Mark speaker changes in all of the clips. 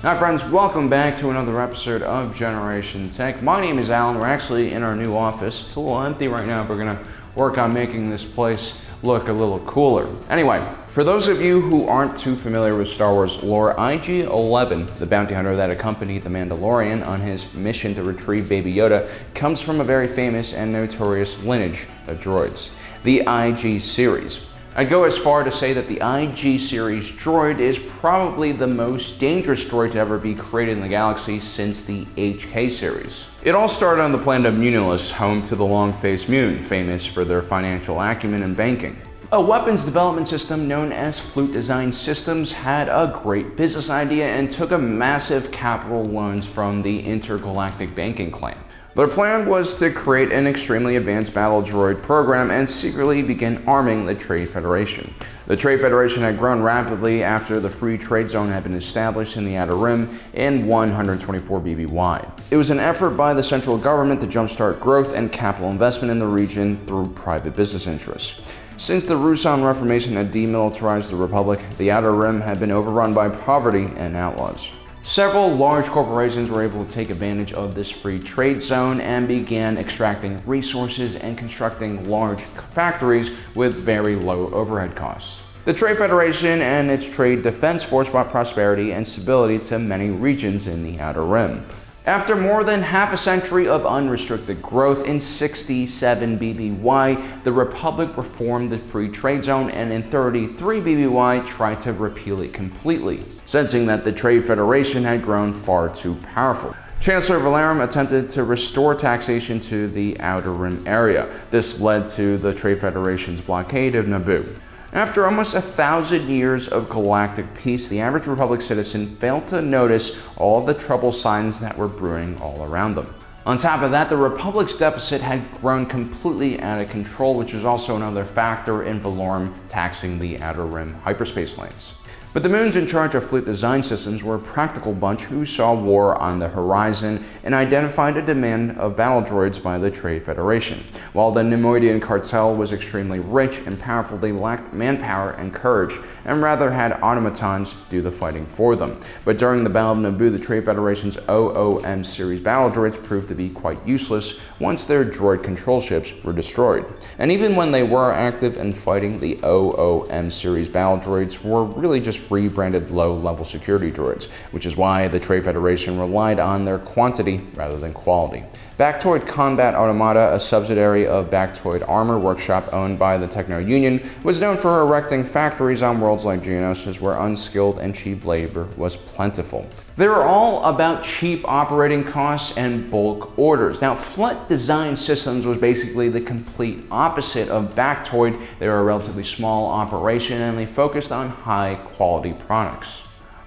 Speaker 1: Hi friends, welcome back to another episode of Generation Tech. My name is Alan. We're actually in our new office. It's a little empty right now, but we're gonna work on making this place look a little cooler. Anyway, for those of you who aren't too familiar with Star Wars lore, IG-11, the bounty hunter that accompanied the Mandalorian on his mission to retrieve Baby Yoda, comes from a very famous and notorious lineage of droids, the IG series. I'd go as far to say that the IG series droid is probably the most dangerous droid to ever be created in the galaxy since the HK series. It all started on the planet of Munulus, home to the long-faced Mun, famous for their financial acumen and banking. A weapons development system known as Flute Design Systems had a great business idea and took a massive capital loans from the intergalactic banking clan. Their plan was to create an extremely advanced battle droid program and secretly begin arming the Trade Federation. The Trade Federation had grown rapidly after the Free Trade Zone had been established in the Outer Rim in 124 BBY. It was an effort by the central government to jumpstart growth and capital investment in the region through private business interests. Since the Ruusan Reformation had demilitarized the Republic, the Outer Rim had been overrun by poverty and outlaws. Several large corporations were able to take advantage of this free trade zone and began extracting resources and constructing large factories with very low overhead costs. The Trade Federation and its Trade Defense Force brought prosperity and stability to many regions in the Outer Rim. After more than half a century of unrestricted growth, in 67 BBY, the Republic reformed the Free Trade Zone and in 33 BBY tried to repeal it completely, sensing that the Trade Federation had grown far too powerful. Chancellor Valerum attempted to restore taxation to the Outer Rim area. This led to the Trade Federation's blockade of Naboo. After almost 1,000 years of galactic peace, the average Republic citizen failed to notice all the trouble signs that were brewing all around them. On top of that, the Republic's deficit had grown completely out of control, which was also another factor in Valorum taxing the Outer Rim hyperspace lanes. But the Moons in charge of Flute Design Systems were a practical bunch who saw war on the horizon and identified a demand of battle droids by the Trade Federation. While the Neimoidian cartel was extremely rich and powerful, they lacked manpower and courage, and rather had automatons do the fighting for them. But during the Battle of Naboo, the Trade Federation's OOM series battle droids proved to be quite useless once their droid control ships were destroyed. And even when they were active and fighting, the OOM series battle droids were really just rebranded low-level security droids, which is why the Trade Federation relied on their quantity rather than quality. Bactoid Combat Automata, a subsidiary of Bactoid Armor Workshop owned by the Techno Union, was known for erecting factories on worlds like Geonosis where unskilled and cheap labor was plentiful. They were all about cheap operating costs and bulk orders. Now, Flute Design Systems was basically the complete opposite of Bactoid. They were a relatively small operation and they focused on high-quality products.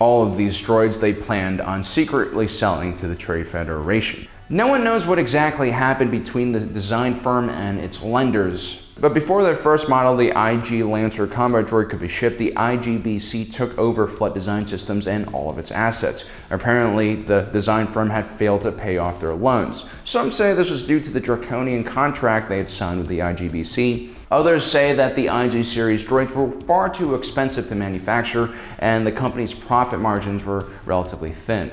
Speaker 1: All of these droids they planned on secretly selling to the Trade Federation. No one knows what exactly happened between the design firm and its lenders, but before their first model, the IG Lancer combat droid, could be shipped, the IGBC took over Flute Design Systems and all of its assets. Apparently, the design firm had failed to pay off their loans. Some say this was due to the draconian contract they had signed with the IGBC. Others say that the IG series droids were far too expensive to manufacture and the company's profit margins were relatively thin.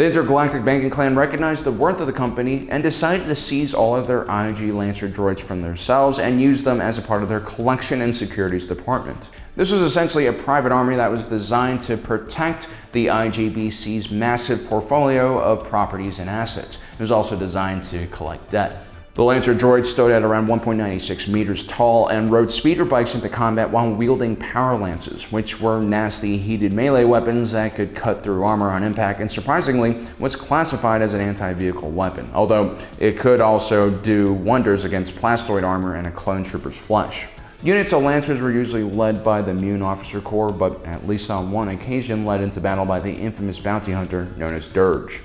Speaker 1: The intergalactic banking clan recognized the worth of the company and decided to seize all of their IG Lancer droids from themselves and use them as a part of their collection and securities department. This was essentially a private army that was designed to protect the IGBC's massive portfolio of properties and assets. It was also designed to collect debt. The Lancer droids stood at around 1.96 meters tall and rode speeder bikes into combat while wielding power lances, which were nasty heated melee weapons that could cut through armor on impact and surprisingly was classified as an anti-vehicle weapon, although it could also do wonders against plastoid armor and a clone trooper's flesh. Units of Lancers were usually led by the Mun Officer Corps, but at least on one occasion led into battle by the infamous bounty hunter known as Dirge.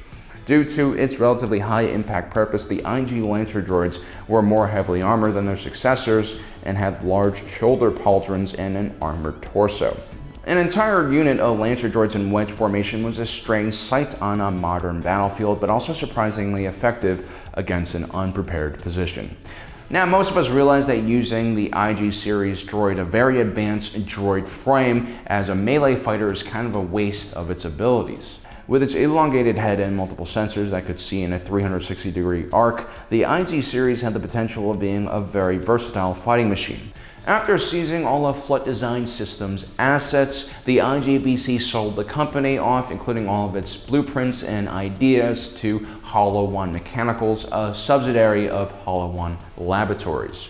Speaker 1: Due to its relatively high impact purpose, the IG Lancer droids were more heavily armored than their successors and had large shoulder pauldrons and an armored torso. An entire unit of Lancer droids in wedge formation was a strange sight on a modern battlefield, but also surprisingly effective against an unprepared position. Now, most of us realize that using the IG series droid, a very advanced droid frame, as a melee fighter is kind of a waste of its abilities. With its elongated head and multiple sensors that could see in a 360-degree arc, the IG series had the potential of being a very versatile fighting machine. After seizing all of Flut Design Systems' assets, the IJBC sold the company off, including all of its blueprints and ideas, to HoloOne Mechanicals, a subsidiary of HoloOne Laboratories.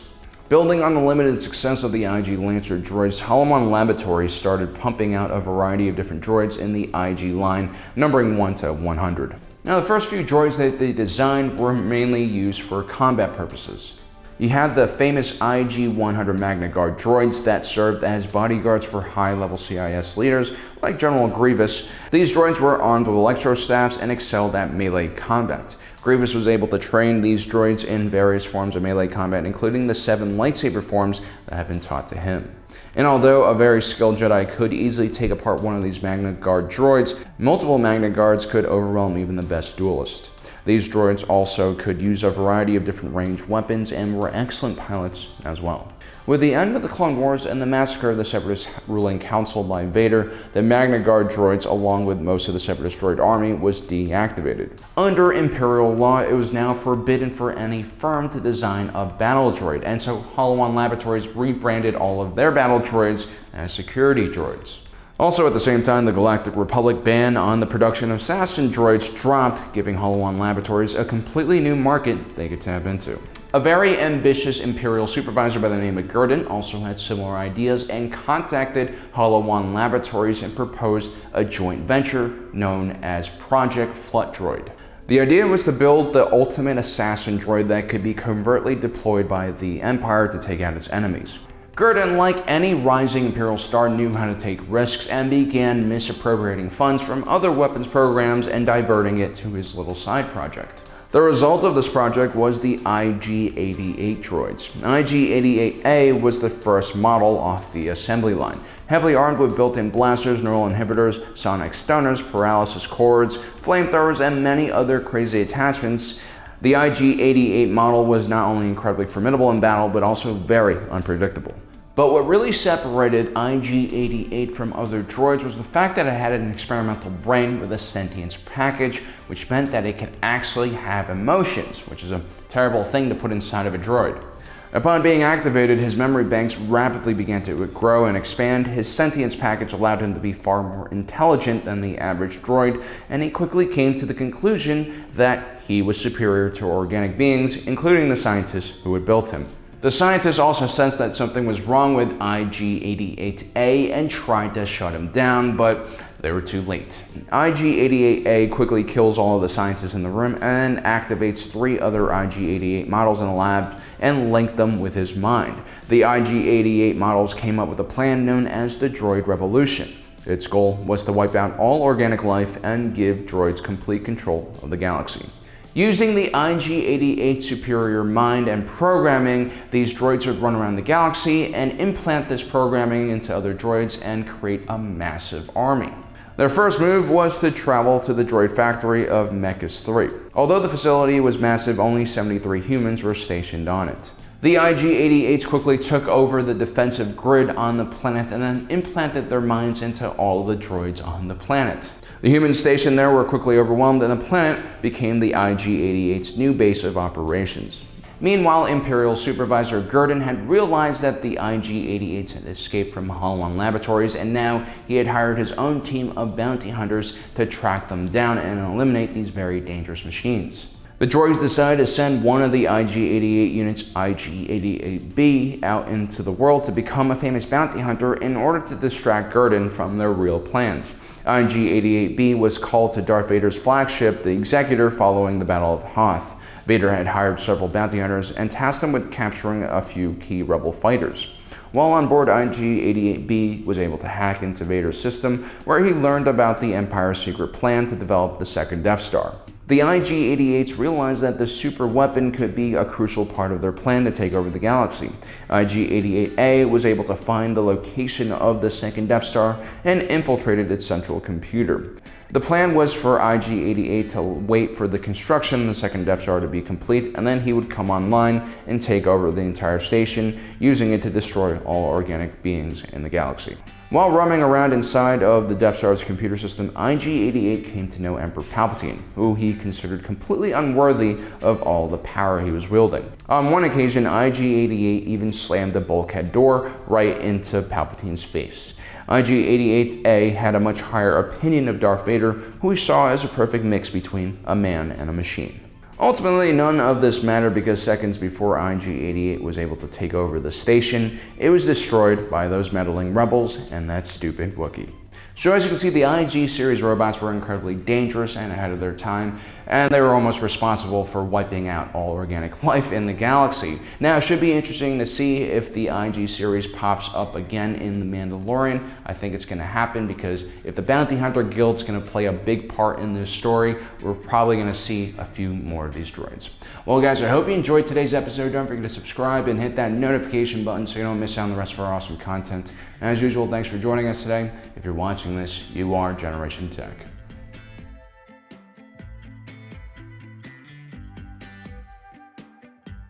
Speaker 1: Building on the limited success of the IG Lancer droids, HoloOne Laboratories started pumping out a variety of different droids in the IG line, numbering 1 to 100. Now, the first few droids that they designed were mainly used for combat purposes. You had the famous IG-100 Magna Guard droids that served as bodyguards for high-level CIS leaders like General Grievous. These droids were armed with electrostaffs and excelled at melee combat. Grievous was able to train these droids in various forms of melee combat, including the 7 lightsaber forms that had been taught to him. And although a very skilled Jedi could easily take apart one of these Magna Guard droids, multiple Magna Guards could overwhelm even the best duelist. These droids also could use a variety of different ranged weapons and were excellent pilots as well. With the end of the Clone Wars and the massacre of the Separatist ruling council by Vader, the Magna Guard droids, along with most of the Separatist droid army, was deactivated. Under Imperial law, it was now forbidden for any firm to design a battle droid, and so HoloOne Laboratories rebranded all of their battle droids as security droids. Also, at the same time, the Galactic Republic ban on the production of assassin droids dropped, giving HoloOne Laboratories a completely new market they could tap into. A very ambitious Imperial supervisor by the name of Gurdon also had similar ideas and contacted HoloOne Laboratories and proposed a joint venture known as Project Flut Droid. The idea was to build the ultimate assassin droid that could be covertly deployed by the Empire to take out its enemies. Gurdon, like any rising Imperial star, knew how to take risks and began misappropriating funds from other weapons programs and diverting it to his little side project. The result of this project was the IG-88 droids. IG-88A was the first model off the assembly line. Heavily armed with built-in blasters, neural inhibitors, sonic stunners, paralysis cords, flamethrowers, and many other crazy attachments, the IG-88 model was not only incredibly formidable in battle, but also very unpredictable. But what really separated IG-88 from other droids was the fact that it had an experimental brain with a sentience package, which meant that it could actually have emotions, which is a terrible thing to put inside of a droid. Upon being activated, his memory banks rapidly began to grow and expand. His sentience package allowed him to be far more intelligent than the average droid, and he quickly came to the conclusion that he was superior to organic beings, including the scientists who had built him. The scientists also sensed that something was wrong with IG-88A and tried to shut him down, but they were too late. IG-88A quickly kills all of the scientists in the room and activates 3 other IG-88 models in the lab and linked them with his mind. The IG-88 models came up with a plan known as the Droid Revolution. Its goal was to wipe out all organic life and give droids complete control of the galaxy. Using the IG-88 superior mind and programming, these droids would run around the galaxy and implant this programming into other droids and create a massive army. Their first move was to travel to the droid factory of Mechas 3. Although the facility was massive, only 73 humans were stationed on it. The IG-88s quickly took over the defensive grid on the planet and then implanted their minds into all of the droids on the planet. The humans stationed there were quickly overwhelmed, and the planet became the IG-88's new base of operations. Meanwhile, Imperial Supervisor Gurdon had realized that the IG-88s had escaped from HoloOne Laboratories, and now he had hired his own team of bounty hunters to track them down and eliminate these very dangerous machines. The droids decided to send one of the IG-88 units, IG-88B, out into the world to become a famous bounty hunter in order to distract Gurdon from their real plans. IG-88B was called to Darth Vader's flagship, the Executor, following the Battle of Hoth. Vader had hired several bounty hunters and tasked them with capturing a few key rebel fighters. While on board, IG-88B was able to hack into Vader's system, where he learned about the Empire's secret plan to develop the second Death Star. The IG-88s realized that the super weapon could be a crucial part of their plan to take over the galaxy. IG-88A was able to find the location of the second Death Star and infiltrated its central computer. The plan was for IG-88 to wait for the construction of the second Death Star to be complete, and then he would come online and take over the entire station, using it to destroy all organic beings in the galaxy. While roaming around inside of the Death Star's computer system, IG-88 came to know Emperor Palpatine, who he considered completely unworthy of all the power he was wielding. On one occasion, IG-88 even slammed the bulkhead door right into Palpatine's face. IG-88A had a much higher opinion of Darth Vader, who he saw as a perfect mix between a man and a machine. Ultimately, none of this mattered because seconds before IG-88 was able to take over the station, it was destroyed by those meddling rebels and that stupid Wookiee. So as you can see, the IG series robots were incredibly dangerous and ahead of their time, and they were almost responsible for wiping out all organic life in the galaxy. Now, it should be interesting to see if the IG series pops up again in The Mandalorian. I think it's going to happen because if the Bounty Hunter Guild's going to play a big part in this story, we're probably going to see a few more of these droids. Well, guys, I hope you enjoyed today's episode. Don't forget to subscribe and hit that notification button so you don't miss out on the rest of our awesome content. And as usual, thanks for joining us today. If you're watching this, you are Generation Tech.